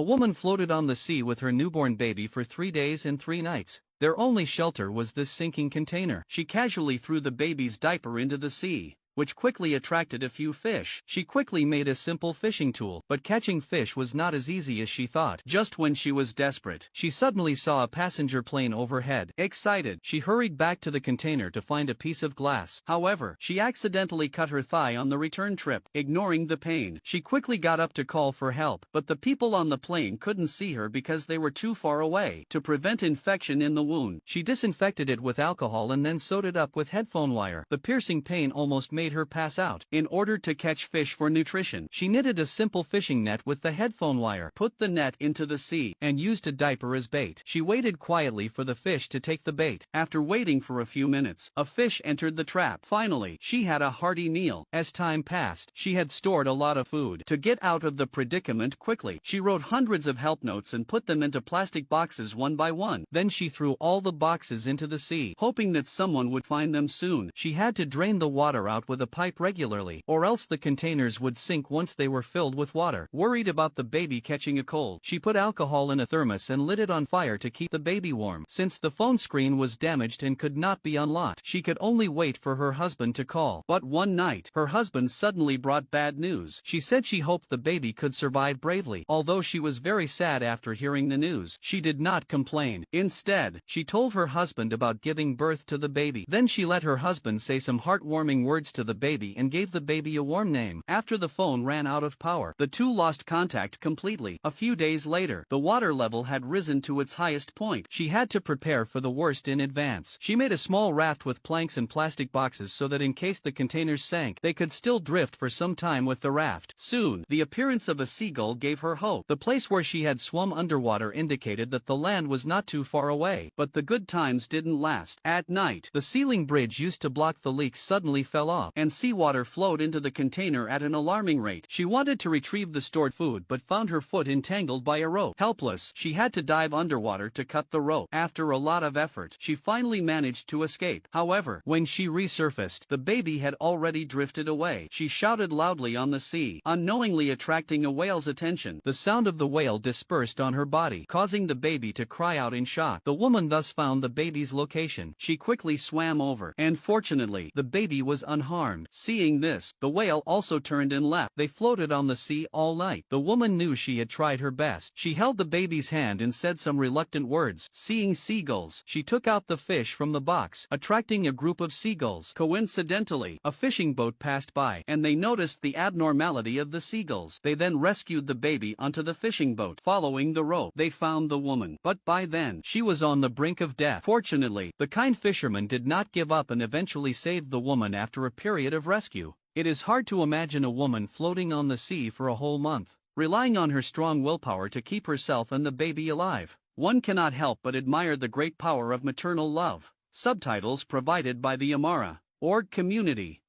A woman floated on the sea with her newborn baby for 3 days and 3 nights. Their only shelter was this sinking container. She casually threw the baby's diaper into the sea, which quickly attracted a few fish. She quickly made a simple fishing tool, but catching fish was not as easy as she thought. Just when she was desperate, she suddenly saw a passenger plane overhead. Excited, she hurried back to the container to find a piece of glass. However, she accidentally cut her thigh on the return trip. Ignoring the pain, she quickly got up to call for help, but the people on the plane couldn't see her because they were too far away. To prevent infection in the wound, she disinfected it with alcohol and then sewed it up with headphone wire. The piercing pain almost made her pass out. In order to catch fish for nutrition, she knitted a simple fishing net with the headphone wire, put the net into the sea, and used a diaper as bait. She waited quietly for the fish to take the bait. After waiting for a few minutes, a fish entered the trap. Finally, she had a hearty meal. As time passed, she had stored a lot of food. To get out of the predicament quickly, she wrote hundreds of help notes and put them into plastic boxes one by one. Then she threw all the boxes into the sea, hoping that someone would find them soon. She had to drain the water out with a pipe regularly, or else the containers would sink once they were filled with water. Worried about the baby catching a cold, she put alcohol in a thermos and lit it on fire to keep the baby warm. Since the phone screen was damaged and could not be unlocked, she could only wait for her husband to call. But one night, her husband suddenly brought bad news. She said she hoped the baby could survive bravely. Although she was very sad after hearing the news, she did not complain. Instead, she told her husband about giving birth to the baby. Then she let her husband say some heartwarming words to the baby and gave the baby a warm name. After the phone ran out of power, the two lost contact completely. A few days later, the water level had risen to its highest point. She had to prepare for the worst in advance. She made a small raft with planks and plastic boxes so that in case the containers sank, they could still drift for some time with the raft. Soon, the appearance of a seagull gave her hope. The place where she had swum underwater indicated that the land was not too far away. But the good times didn't last. At night, the ceiling bridge used to block the leaks suddenly fell off, and seawater flowed into the container at an alarming rate. She wanted to retrieve the stored food but found her foot entangled by a rope. Helpless, she had to dive underwater to cut the rope. After a lot of effort, she finally managed to escape. However, when she resurfaced, the baby had already drifted away. She shouted loudly on the sea, unknowingly attracting a whale's attention. The sound of the whale dispersed on her body, causing the baby to cry out in shock. The woman thus found the baby's location. She quickly swam over, and fortunately, the baby was unharmed. Seeing this, the whale also turned and left. They floated on the sea all night. The woman knew she had tried her best. She held the baby's hand and said some reluctant words. Seeing seagulls, she took out the fish from the box, attracting a group of seagulls. Coincidentally, a fishing boat passed by, and they noticed the abnormality of the seagulls. They then rescued the baby onto the fishing boat. Following the rope, they found the woman. But by then, she was on the brink of death. Fortunately, the kind fisherman did not give up and eventually saved the woman after a period of rescue. It is hard to imagine a woman floating on the sea for a whole month, relying on her strong willpower to keep herself and the baby alive. One cannot help but admire the great power of maternal love. Subtitles provided by the Amara.org community.